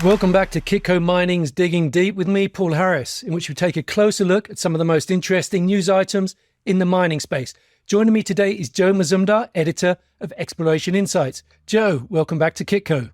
Welcome back to Kitco Mining's Digging Deep with me, Paul Harris, in which we take a closer look at some of the most interesting news items in the mining space. Joining me today is Joe Mazumdar, editor of Exploration Insights. Joe, welcome back to Kitco.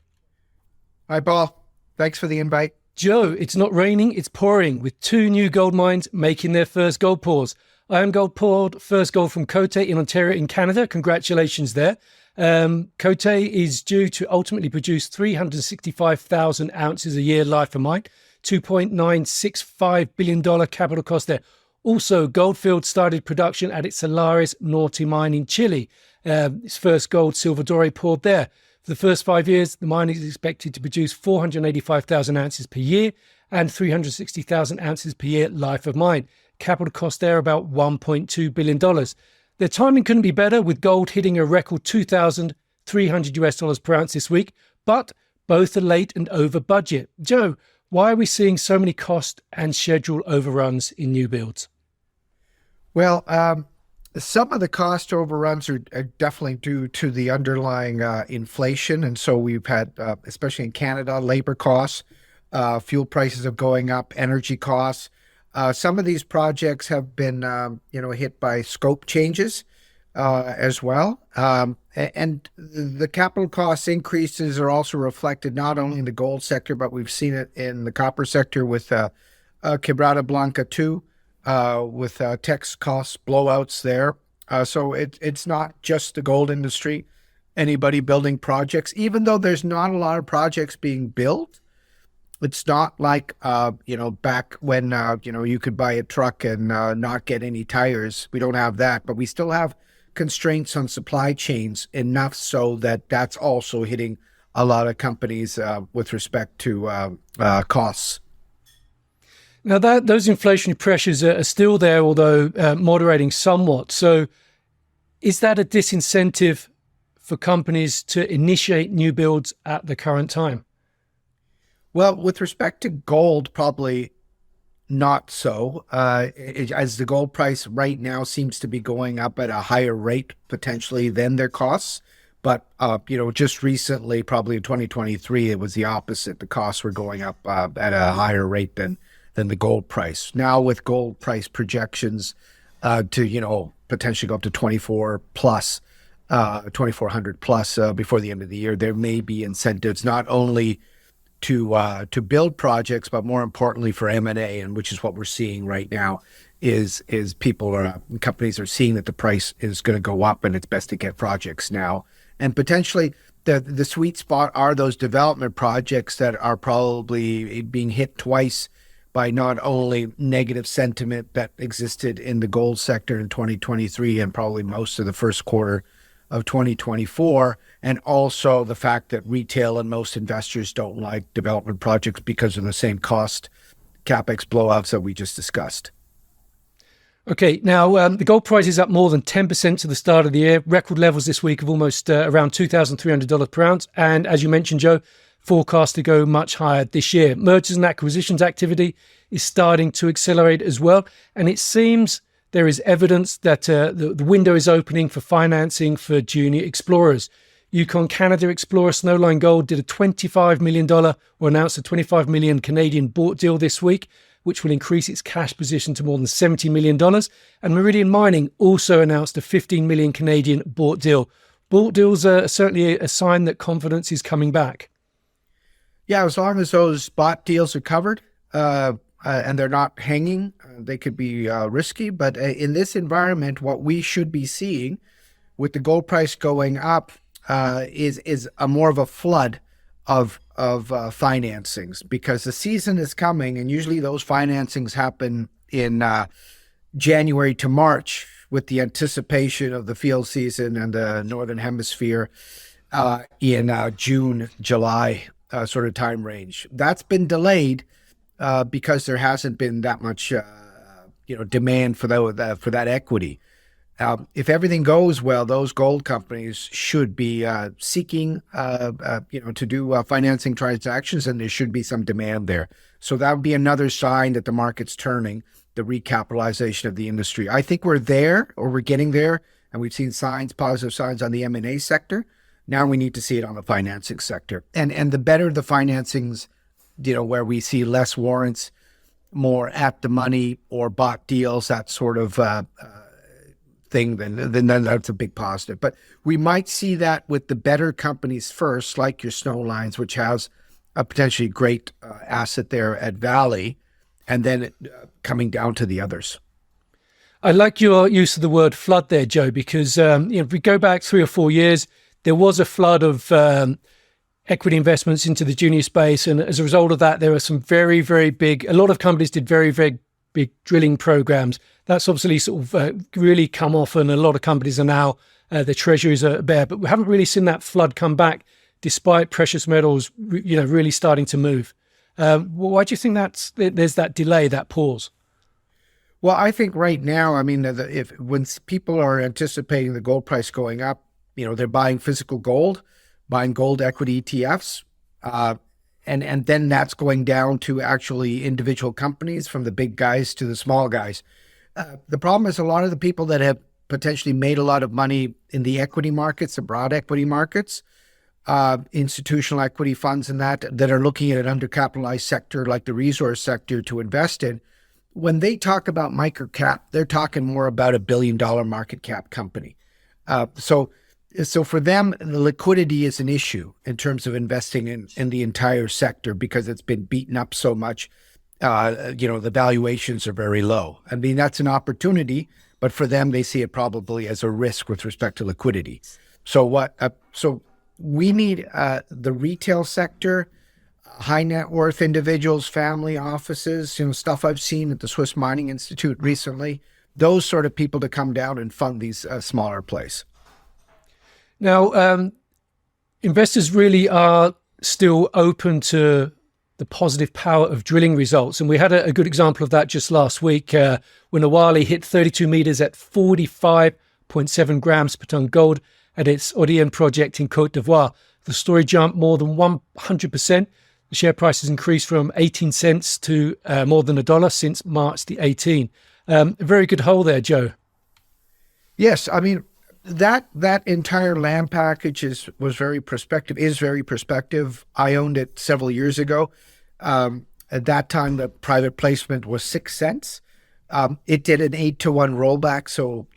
Hi, Paul. Thanks for the invite. Joe, it's not raining, it's pouring, with two new gold mines making their first gold pours. IAMGOLD poured first gold from Côté in Ontario in Canada. Congratulations there. Côté is due to ultimately produce 365,000 ounces a year life of mine, $2.965 billion capital cost there. Also, Goldfield started production at its Salares Norte mine in Chile. Its first gold silver doré poured there. For the first 5 years, the mine is expected to produce 485,000 ounces per year and 360,000 ounces per year life of mine. Capital cost there about $1.2 billion. Their timing couldn't be better, with gold hitting a record $2,300 per ounce this week, but both are late and over budget. Joe, why are we seeing so many cost and schedule overruns in new builds? Well, some of the cost overruns are definitely due to the underlying inflation. And so we've had, especially in Canada, labor costs, fuel prices are going up, energy costs. Some of these projects have been, hit by scope changes as well. And the capital cost increases are also reflected not only in the gold sector, but we've seen it in the copper sector with Quebrada Blanca 2, with tax cost blowouts there. So it's not just the gold industry, anybody building projects, even though there's not a lot of projects being built. It's not like, back when, you could buy a truck and not get any tires. We don't have that, but we still have constraints on supply chains, enough so that that's also hitting a lot of companies with respect to costs. Now, those inflationary pressures are still there, although moderating somewhat. So is that a disincentive for companies to initiate new builds at the current time? Well, with respect to gold, probably not so, as the gold price right now seems to be going up at a higher rate potentially than their costs. But, just recently, probably in 2023, it was the opposite. The costs were going up at a higher rate than the gold price. Now with gold price projections to, potentially go up to 2,400 plus before the end of the year, there may be incentives not only to build projects, but more importantly for M&A, and which is what we're seeing right now, is companies are seeing that the price is going to go up and it's best to get projects now. And potentially the sweet spot are those development projects that are probably being hit twice by not only negative sentiment that existed in the gold sector in 2023 and probably most of the first quarter of 2024, and also the fact that retail and most investors don't like development projects because of the same cost capex blowouts that we just discussed. Okay, now the gold price is up more than 10% to the start of the year. Record levels this week of almost around $2,300 per ounce. And as you mentioned, Joe, forecast to go much higher this year. Mergers and acquisitions activity is starting to accelerate as well. And it seems there is evidence that the window is opening for financing for junior explorers. Yukon Canada explorer Snowline Gold did a $25 million, or announced a 25 million Canadian bought deal this week, which will increase its cash position to more than $70 million. And Meridian Mining also announced a 15 million Canadian bought deal. Bought deals are certainly a sign that confidence is coming back. Yeah, as long as those bought deals are covered, and they're not hanging, they could be risky. But in this environment, what we should be seeing with the gold price going up is a more of a flood of financings, because the season is coming, and usually those financings happen in January to March with the anticipation of the field season and the Northern Hemisphere in June, July sort of time range. That's been delayed because there hasn't been that much, demand for that equity. If everything goes well, those gold companies should be seeking, to do financing transactions, and there should be some demand there. So that would be another sign that the market's turning, the recapitalization of the industry. I think we're there, or we're getting there, and we've seen positive signs on the M&A sector. Now we need to see it on the financing sector. And the better the financings where we see less warrants, more at the money or bought deals, that sort of thing, then that's a big positive. But we might see that with the better companies first, like your Snowlines, which has a potentially great asset there at Valley, and then coming down to the others. I like your use of the word flood there, Joe, because if we go back 3 or 4 years, there was a flood of equity investments into the junior space. And as a result of that, there are some very, very big, a lot of companies did very, very big drilling programs. That's obviously sort of really come off, and a lot of companies are now, their treasuries are bare. But we haven't really seen that flood come back despite precious metals, really starting to move. Why do you think there's that delay, that pause? Well, I think right now, I mean, when people are anticipating the gold price going up, they're buying physical gold, buying gold equity ETFs, and then that's going down to actually individual companies, from the big guys to the small guys. The problem is a lot of the people that have potentially made a lot of money in the equity markets, the broad equity markets, institutional equity funds and that are looking at an undercapitalized sector like the resource sector to invest in. When they talk about microcap, they're talking more about $1 billion market cap company. So for them, the liquidity is an issue in terms of investing in the entire sector, because it's been beaten up so much. The valuations are very low. I mean, that's an opportunity, but for them, they see it probably as a risk with respect to liquidity. So so we need the retail sector, high net worth individuals, family offices, stuff I've seen at the Swiss Mining Institute recently, those sort of people to come down and fund these smaller plays. Now, investors really are still open to the positive power of drilling results. And we had a good example of that just last week when Awali hit 32 meters at 45.7 grams per ton gold at its Odion project in Côte d'Ivoire. The story jumped more than 100%. The share price has increased from 18 cents to more than $1 since March the 18th. A very good hole there, Joe. Yes, I mean, that entire land package is very prospective. I owned it several years ago. At that time, the private placement was 6 cents. It did an 8-to-1 rollback, so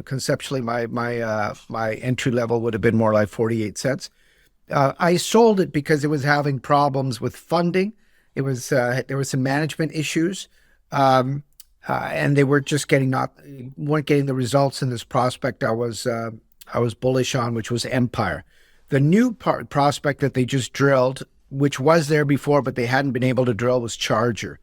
conceptually, my entry level would have been more like 48 cents. I sold it because it was having problems with funding. It was there were some management issues, and they were just weren't getting the results in this prospect I was bullish on, which was Empire. The new prospect that they just drilled, which was there before but they hadn't been able to drill, was Charger.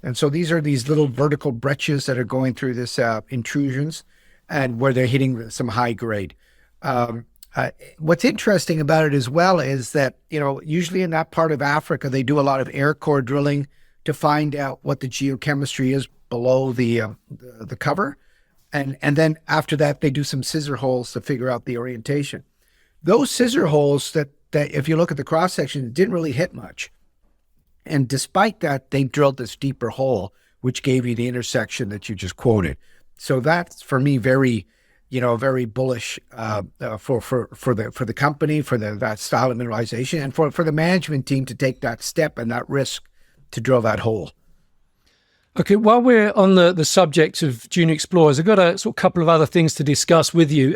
And so these are these little vertical breccias that are going through this intrusions, and where they're hitting some high grade. What's interesting about it as well is that, usually in that part of Africa, they do a lot of air core drilling to find out what the geochemistry is below the cover. And then after that, they do some scissor holes to figure out the orientation. Those scissor holes that if you look at the cross section, didn't really hit much. And despite that, they drilled this deeper hole, which gave you the intersection that you just quoted. So that's, for me, very bullish for the company, for that style of mineralization, and for the management team to take that step and that risk to drill that hole. Okay, while we're on the subject of junior explorers, I've got a couple of other things to discuss with you.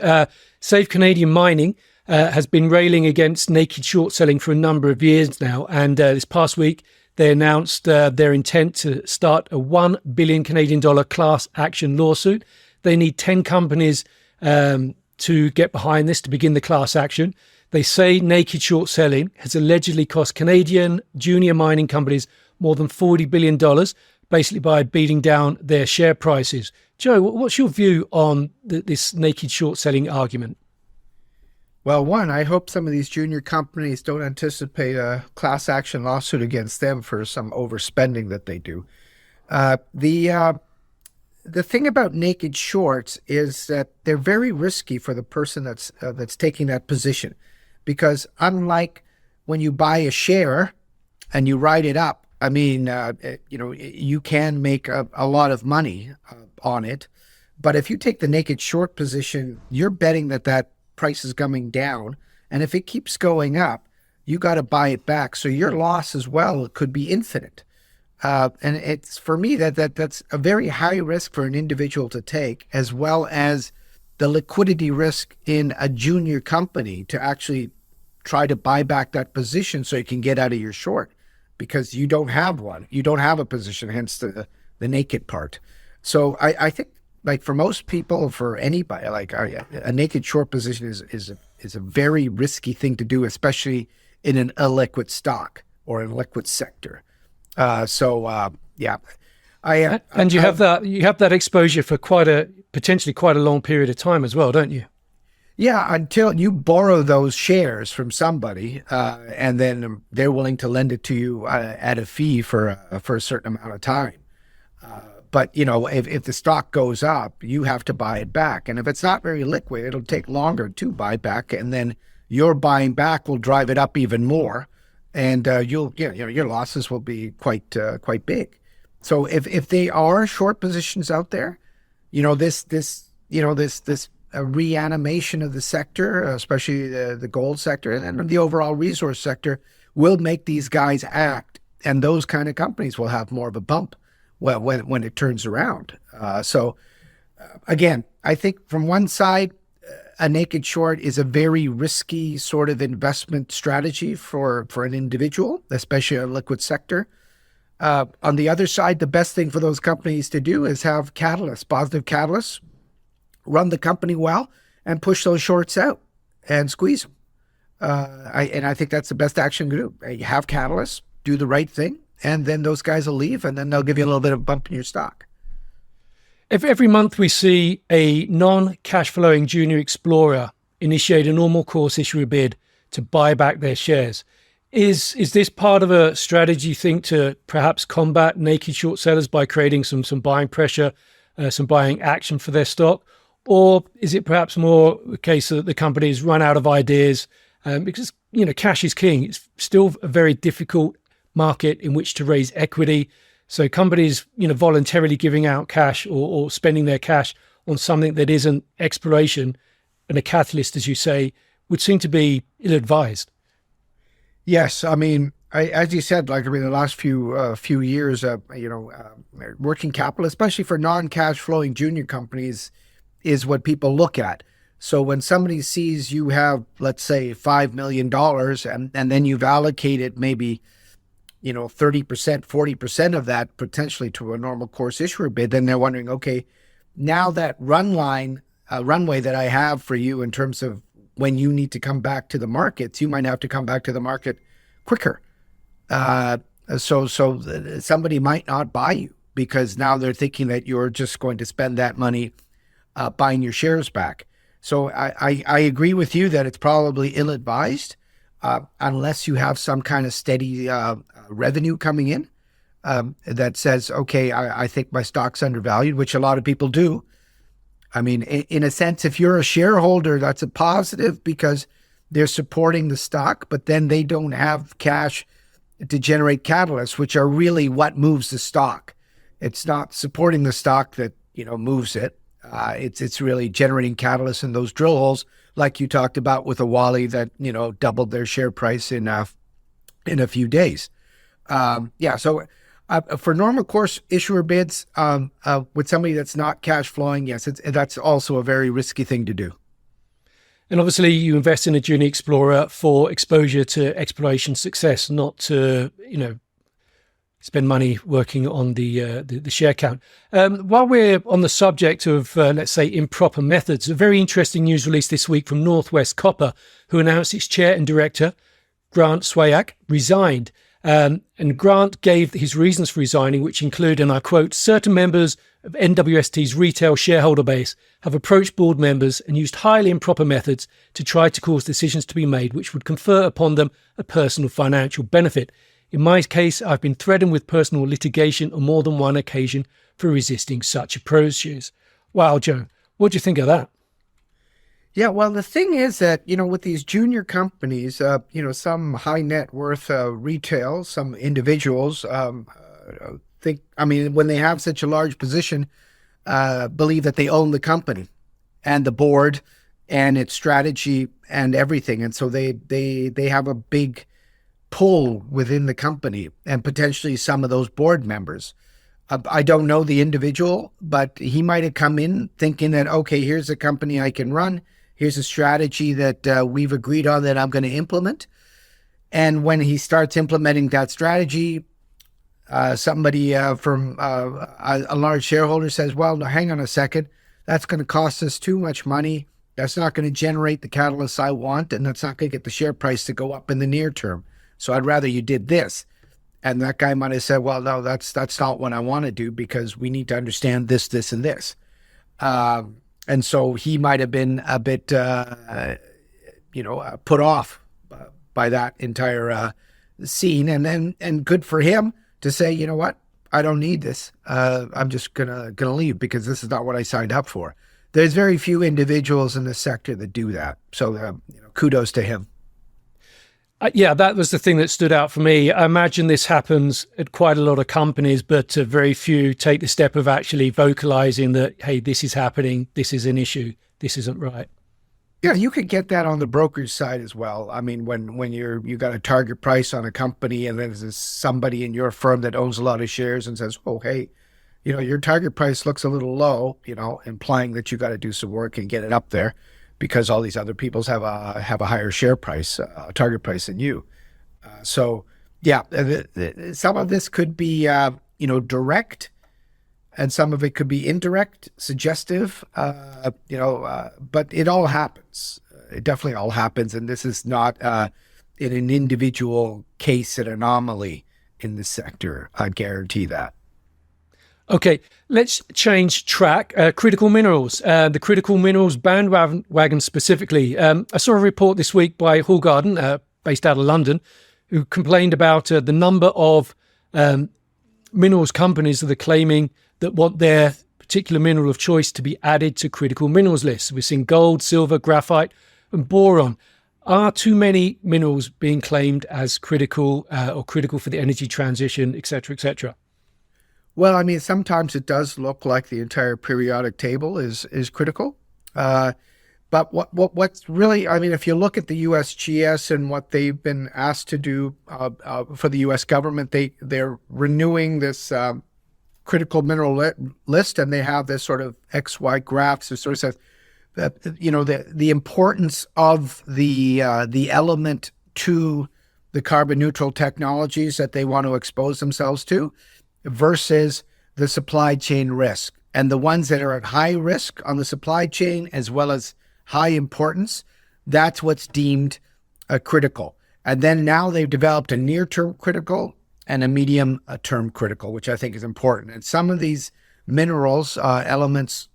Save Canadian Mining has been railing against naked short selling for a number of years now, and this past week they announced their intent to start a $1 billion Canadian class action lawsuit. They need 10 companies to get behind this to begin the class action. They say naked short selling has allegedly cost Canadian junior mining companies more than $40 billion, basically by beating down their share prices. Joe, what's your view on this naked short selling argument? Well, one, I hope some of these junior companies don't anticipate a class action lawsuit against them for some overspending that they do. The thing about naked shorts is that they're very risky for the person that's taking that position, because unlike when you buy a share and you ride it up, I mean, you can make a lot of money on it. But if you take the naked short position, you're betting that price is coming down. And if it keeps going up, you got to buy it back. So your loss as well could be infinite. And it's, for me, that's a very high risk for an individual to take, as well as the liquidity risk in a junior company to actually try to buy back that position so you can get out of your short, because you don't have one. You don't have a position, hence the naked part. So I think, like, for most people, for anybody, like, a naked short position is a very risky thing to do, especially in an illiquid stock or an liquid sector. Yeah. And you have that exposure for potentially quite a long period of time as well, don't you? Yeah, until you borrow those shares from somebody, and then they're willing to lend it to you at a fee for a certain amount of time. But if the stock goes up, you have to buy it back, and if it's not very liquid, it'll take longer to buy back, and then your buying back will drive it up even more, and your losses will be quite big. So if they are short positions out there, this reanimation of the sector, especially the gold sector and the overall resource sector, will make these guys act, and those kind of companies will have more of a bump when it turns around. Again, I think from one side, a naked short is a very risky sort of investment strategy for an individual, especially a liquid sector. On the other side, the best thing for those companies to do is have catalysts, positive catalysts, run the company well, and push those shorts out and squeeze them. I think that's the best action to do. You have catalysts, do the right thing, and then those guys will leave, and then they'll give you a little bit of a bump in your stock. Every month we see a non-cash flowing junior explorer initiate a normal course issuer bid to buy back their shares. Is this part of a strategy, you think, to perhaps combat naked short sellers by creating some buying pressure, some buying action for their stock? Or is it perhaps more a case that the companies run out of ideas because, cash is king. It's still a very difficult market in which to raise equity. So companies, voluntarily giving out cash or spending their cash on something that isn't exploration and a catalyst, as you say, would seem to be ill-advised. Yes, I mean, as you said, the last few years, working capital, especially for non-cash flowing junior companies, is what people look at. So when somebody sees you have, let's say, $5 million, and then you've allocated maybe 30%, 40% of that potentially to a normal course issuer bid, then they're wondering, okay, now that runway that I have for you in terms of when you need to come back to the markets, you might have to come back to the market quicker. So somebody might not buy you because now they're thinking that you're just going to spend that money buying your shares back. So I agree with you that it's probably ill-advised unless you have some kind of steady revenue coming in that says, okay, I think my stock's undervalued, which a lot of people do. I mean, in a sense, if you're a shareholder, that's a positive because they're supporting the stock, but then they don't have cash to generate catalysts, which are really what moves the stock. It's not supporting the stock that, moves it. It's really generating catalysts in those drill holes, like you talked about with Awali that, doubled their share price in a few days. So for normal course issuer bids, with somebody that's not cash flowing, yes, that's also a very risky thing to do. And obviously you invest in a junior explorer for exposure to exploration success, not to, spend money working on the share count. While we're on the subject of, let's say, improper methods, a very interesting news release this week from Northwest Copper, who announced its chair and director, Grant Swayak, resigned. And Grant gave his reasons for resigning, which include, and I quote, certain members of NWST's retail shareholder base have approached board members and used highly improper methods to try to cause decisions to be made which would confer upon them a personal financial benefit. In my case, I've been threatened with personal litigation on more than one occasion for resisting such approaches. Wow, Joe, what do you think of that? Yeah, well, the thing is that, with these junior companies, some high net worth retail, some individuals when they have such a large position, believe that they own the company and the board and its strategy and everything. And so they have a big pull within the company and potentially some of those board members. I don't know the individual, but he might have come in thinking that, okay, here's a company I can run. Here's a strategy that we've agreed on that I'm going to implement. And when he starts implementing that strategy, somebody from a large shareholder says, well, hang on a second, that's going to cost us too much money. That's not going to generate the catalysts I want, and that's not going to get the share price to go up in the near term. So I'd rather you did this. And that guy might have said, well, no, that's not what I want to do, because we need to understand this, this, and this. And so he might have been a bit, put off by that entire scene. And good for him to say, you know what, I don't need this. I'm just gonna leave, because this is not what I signed up for. There's very few individuals in the sector that do that. So kudos to him. Yeah, that was the thing that stood out for me. I imagine this happens at quite a lot of companies, but very few take the step of actually vocalizing that, hey, this is happening, this is an issue, this isn't right. Yeah, you could get that on the brokerage side as well. I mean, when you got a target price on a company, and then there's somebody in your firm that owns a lot of shares and says, oh, hey, your target price looks a little low, implying that you got to do some work and get it up there, because all these other people have a higher share price, target price than you. So yeah, some of this could be, direct, and some of it could be indirect, suggestive, but it all happens. It definitely all happens. And this is not in an individual case, an anomaly in the sector. I guarantee that. Okay, let's change track. Critical minerals, the critical minerals bandwagon specifically. I saw a report this week by Hallgarden, based out of London, who complained about the number of minerals companies that are claiming that want their particular mineral of choice to be added to critical minerals lists. We're seeing gold, silver, graphite, and boron. Are too many minerals being claimed as critical or critical for the energy transition, et cetera, et cetera? Well, I mean, sometimes it does look like the entire periodic table is critical. But what's really, I mean, if you look at the USGS and what they've been asked to do for the U.S. government, they're renewing this critical mineral list, and they have this sort of XY graphs that sort of says that, the importance of the element to the carbon neutral technologies that they want to expose themselves to, versus the supply chain risk. And the ones that are at high risk on the supply chain, as well as high importance, that's what's deemed critical. And then now they've developed a near-term critical and a medium-term critical, which I think is important. And some of these minerals, elements,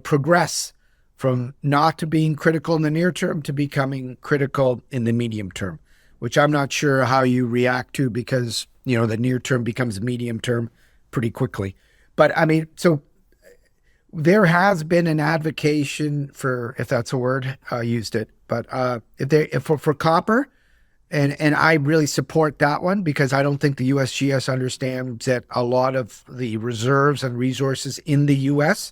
progress from not to being critical in the near term to becoming critical in the medium term, which I'm not sure how you react to, because the near term becomes medium term pretty quickly. But I mean, so there has been an advocacy for, if that's a word, I used it, but for copper, and I really support that one, because I don't think the USGS understands that a lot of the reserves and resources in the US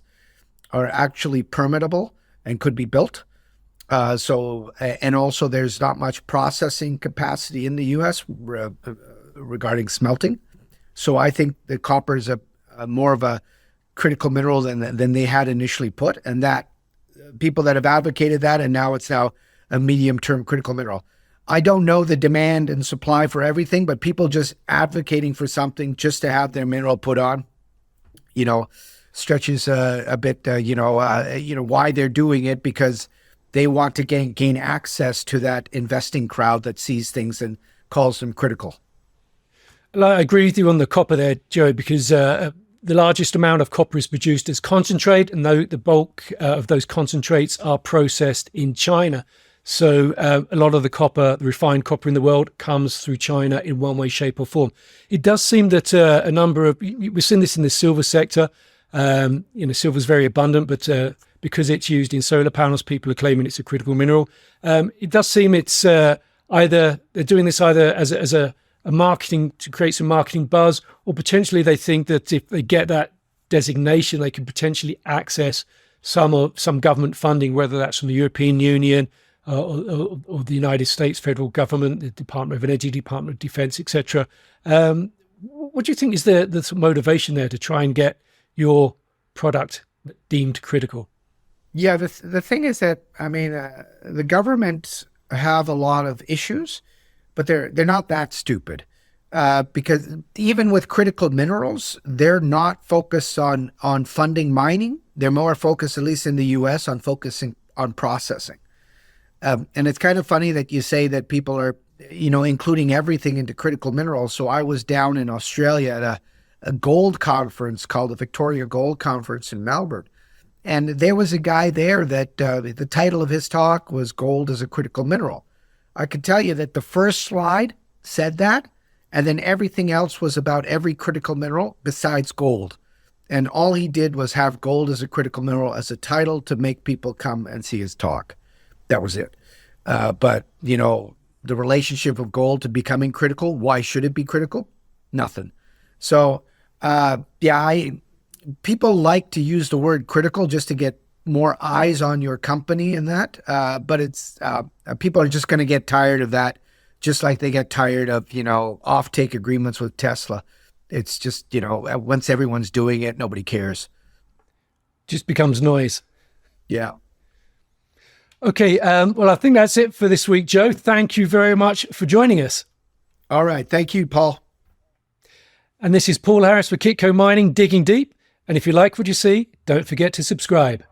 are actually permittable and could be built. And also there's not much processing capacity in the US regarding smelting. So I think the copper is a more of a critical mineral than they had initially put, and that people that have advocated that, and now it's a medium-term critical mineral. I don't know the demand and supply for everything, but people just advocating for something just to have their mineral put on, stretches a bit, why they're doing it, because they want to gain access to that investing crowd that sees things and calls them critical. I agree with you on the copper there, Joe, because the largest amount of copper is produced as concentrate, and the bulk of those concentrates are processed in China. So a lot of the copper, the refined copper in the world, comes through China in one way, shape or form. It does seem that a number of, we've seen this in the silver sector. Silver is very abundant, but because it's used in solar panels, people are claiming it's a critical mineral. It does seem it's either they're doing this either as a marketing, to create some marketing buzz, or potentially they think that if they get that designation, they can potentially access some government funding, whether that's from the European Union, or the United States federal government, the Department of Energy, Department of Defense, etc. What do you think is the motivation there to try and get your product deemed critical? Yeah, the thing is that, I mean, the governments have a lot of issues, but they're not that stupid. Because even with critical minerals, they're not focused on funding mining. They're more focused, at least in the US, on focusing on processing. And it's kind of funny that you say that people are, including everything into critical minerals. So I was down in Australia at a gold conference called the Victoria Gold Conference in Melbourne. And there was a guy there that the title of his talk was Gold as a Critical Mineral. I can tell you that the first slide said that, and then everything else was about every critical mineral besides gold. And all he did was have gold as a critical mineral as a title to make people come and see his talk. That was it. But, the relationship of gold to becoming critical, why should it be critical? Nothing. So, people like to use the word critical just to get more eyes on your company and that. But it's people are just going to get tired of that. Just like they get tired of, offtake agreements with Tesla. It's just, once everyone's doing it, nobody cares. Just becomes noise. Yeah. Okay. Well, I think that's it for this week, Joe. Thank you very much for joining us. All right. Thank you, Paul. And this is Paul Harris for Kitco Mining, digging deep. And if you like what you see, don't forget to subscribe.